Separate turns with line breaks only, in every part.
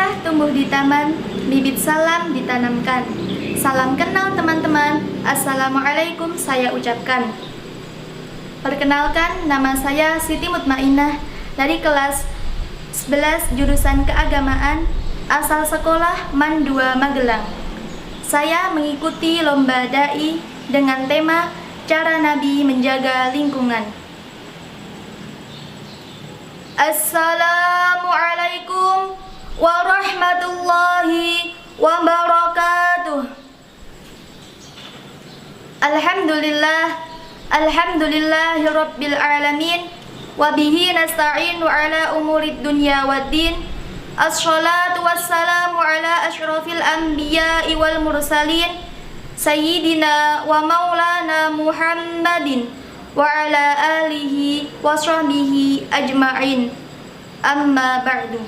merah tumbuh di taman, bibit salam ditanamkan. Salam kenal teman-teman, Assalamualaikum saya ucapkan. Perkenalkan, nama saya Siti Mutmainah dari kelas 11 jurusan keagamaan asal sekolah MAN 2 Magelang. Saya mengikuti lomba dai dengan tema Cara Nabi Menjaga Lingkungan. Assalamualaikum warahmatullahi wabarakatuh. Alhamdulillahirabbil alamin wa bihi nasta'inu ala umurid dunya waddin. Assalatu wassalamu ala asyrafil anbiya'i wal mursalin sayyidina wa maulana Muhammadin wa ala alihi wa sahbihi ajma'in. Amma ba'du.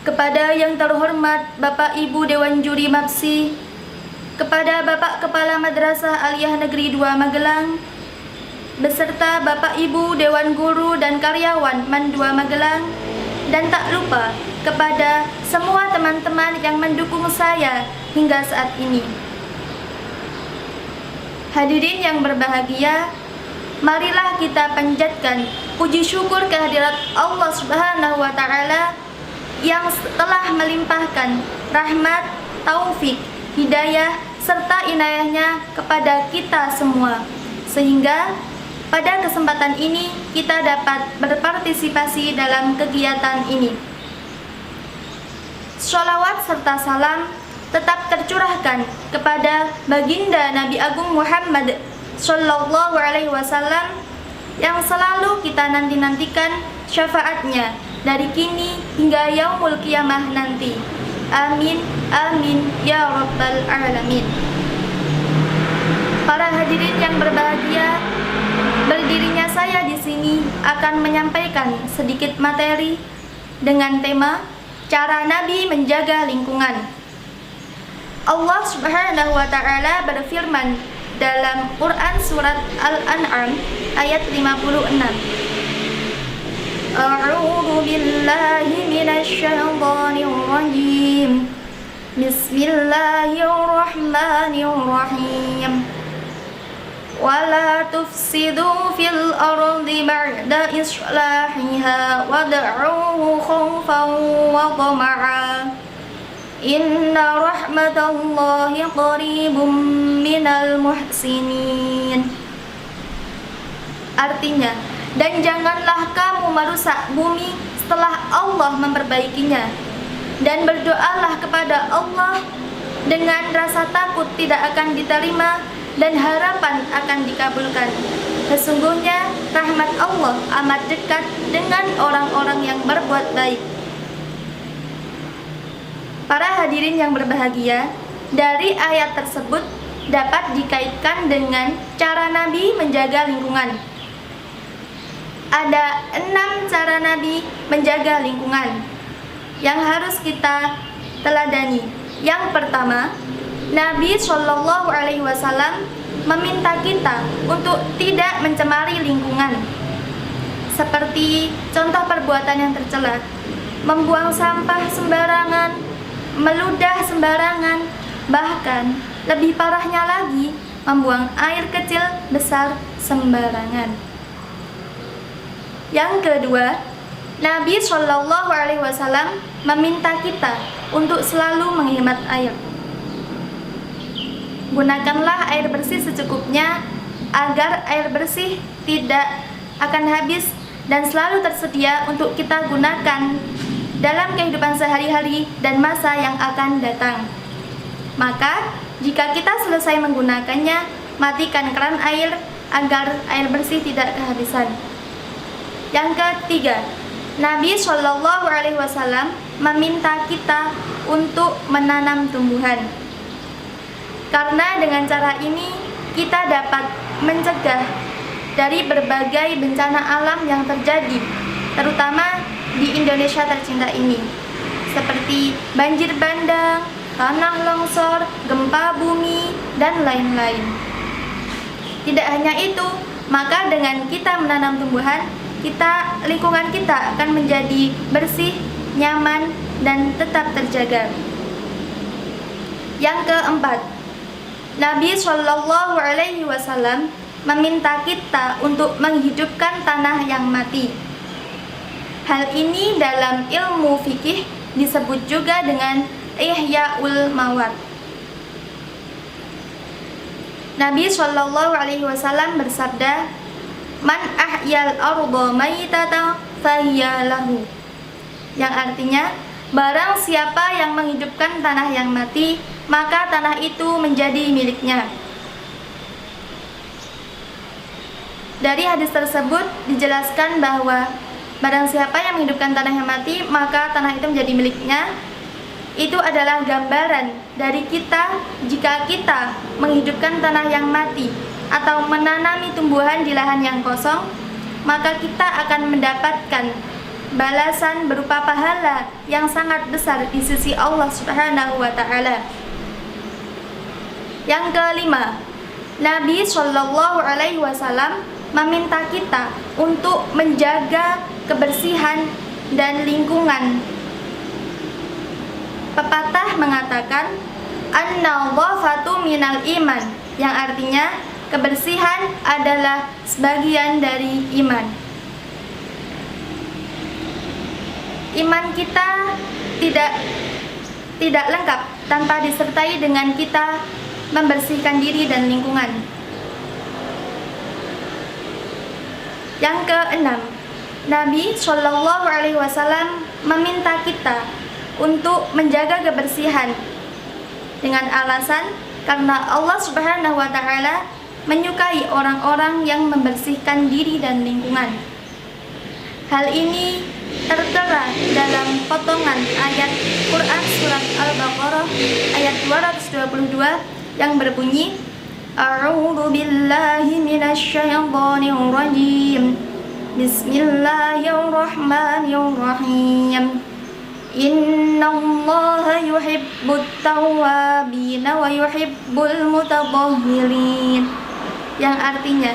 Kepada yang terhormat Bapak Ibu Dewan Juri MAPSI, kepada Bapak Kepala Madrasah Aliyah Negeri 2 Magelang, beserta Bapak Ibu Dewan Guru dan karyawan MAN 2 Magelang, dan tak lupa kepada semua teman-teman yang mendukung saya hingga saat ini. Hadirin yang berbahagia, marilah kita panjatkan puji syukur kehadirat Allah Subhanahu wa Ta'ala yang telah melimpahkan rahmat, taufik, hidayah, serta inayahnya kepada kita semua, sehingga pada kesempatan ini kita dapat berpartisipasi dalam kegiatan ini. Sholawat serta salam tetap tercurahkan kepada baginda Nabi Agung Muhammad Sallallahu Alaihi Wasallam yang selalu kita nanti-nantikan syafaatnya dari kini hingga yaumul kiamah nanti. Amin, amin, ya rabbal alamin. Para hadirin yang berbahagia, berdirinya saya di sini akan menyampaikan sedikit materi dengan tema Cara Nabi Menjaga Lingkungan. Allah Subhanahu wa Ta'ala berfirman dalam Quran surat Al-An'am ayat 56. A'udzu billahi minasy syaithanir rajim. Bismillahirrahmanirrahim. Wala tufsidu fil ardi ba'da islahiha wad'uhu khaufan wa tama'a. Inna rahmatallahi qaribum minal muhsinin. Artinya, dan janganlah kamu merusak bumi setelah Allah memperbaikinya, dan berdoalah kepada Allah dengan rasa takut tidak akan diterima dan harapan akan dikabulkan. Sesungguhnya rahmat Allah amat dekat dengan orang-orang yang berbuat baik. Para hadirin yang berbahagia, dari ayat tersebut dapat dikaitkan dengan cara Nabi menjaga lingkungan. Ada 6 cara Nabi menjaga lingkungan yang harus kita teladani. Yang pertama, Nabi Shallallahu Alaihi Wasallam meminta kita untuk tidak mencemari lingkungan. Seperti contoh perbuatan yang tercela, membuang sampah sembarangan, meludah sembarangan, bahkan lebih parahnya lagi, membuang air kecil besar sembarangan. Yang kedua, Nabi Shallallahu Alaihi Wasallam meminta kita untuk selalu menghemat air. Gunakanlah air bersih secukupnya agar air bersih tidak akan habis dan selalu tersedia untuk kita gunakan dalam kehidupan sehari-hari dan masa yang akan datang. Maka, jika kita selesai menggunakannya, matikan keran air agar air bersih tidak kehabisan. Yang ketiga, Nabi Shallallahu Alaihi Wasallam meminta kita untuk menanam tumbuhan. Karena dengan cara ini kita dapat mencegah dari berbagai bencana alam yang terjadi, terutama di Indonesia tercinta ini, seperti banjir bandang, tanah longsor, gempa bumi, dan lain-lain. Tidak hanya itu, maka dengan kita menanam tumbuhan, lingkungan kita akan menjadi bersih, nyaman, dan tetap terjaga. Yang keempat, Nabi Shallallahu Alaihi Wasallam meminta kita untuk menghidupkan tanah yang mati. Hal ini dalam ilmu fikih disebut juga dengan Ihya'ul Mawat. Nabi Shallallahu Alaihi Wasallam bersabda, "Man ahyal arda maitatan fahiya lahu." Yang artinya, barang siapa yang menghidupkan tanah yang mati, maka tanah itu menjadi miliknya. Dari hadis tersebut dijelaskan bahwa barang siapa yang menghidupkan tanah yang mati, maka tanah itu menjadi miliknya. Itu adalah gambaran dari kita jika kita menghidupkan tanah yang mati atau menanami tumbuhan di lahan yang kosong, maka kita akan mendapatkan balasan berupa pahala yang sangat besar di sisi Allah Subhanahu wa taala. Yang kelima, Nabi Shallallahu Alaihi Wasallam meminta kita untuk menjaga kebersihan dan lingkungan. Pepatah mengatakan, an-nadhafatu minal iman, yang artinya kebersihan adalah sebagian dari iman. Iman kita tidak lengkap tanpa disertai dengan kita membersihkan diri dan lingkungan. Yang keenam, Nabi Shallallahu Alaihi Wasallam meminta kita untuk menjaga kebersihan dengan alasan karena Allah Subhanahu wa taala menyukai orang-orang yang membersihkan diri dan lingkungan. Hal ini tertera dalam potongan ayat Quran surat Al-Baqarah ayat 222 yang berbunyi, A'udzu billahi minasy syaithanir rajim. Bismillahirrahmanirrahim. Innallaha yuhibbut tawwabin wa yuhibbul mutatahhirin. Yang artinya,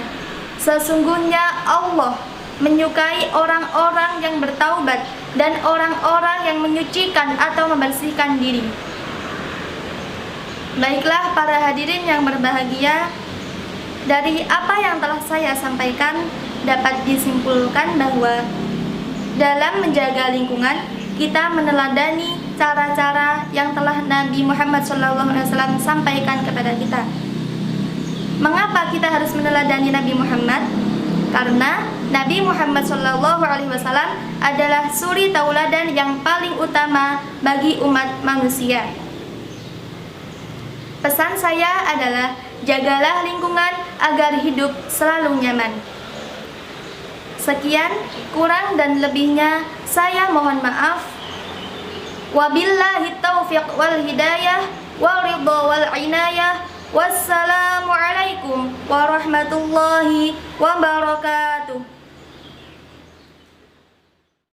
sesungguhnya Allah menyukai orang-orang yang bertaubat dan orang-orang yang menyucikan atau membersihkan diri. Baiklah para hadirin yang berbahagia, dari apa yang telah saya sampaikan dapat disimpulkan bahwa dalam menjaga lingkungan kita meneladani cara-cara yang telah Nabi Muhammad SAW sampaikan kepada kita. Mengapa kita harus meneladani Nabi Muhammad? Karena Nabi Muhammad SAW adalah suri tauladan yang paling utama bagi umat manusia. Pesan saya adalah jagalah lingkungan agar hidup selalu nyaman. Sekian, kurang dan lebihnya saya mohon maaf. Wabillahi taufiq wal hidayah wal ridha wal inayah. Wassalamualaikum warahmatullahi wabarakatuh.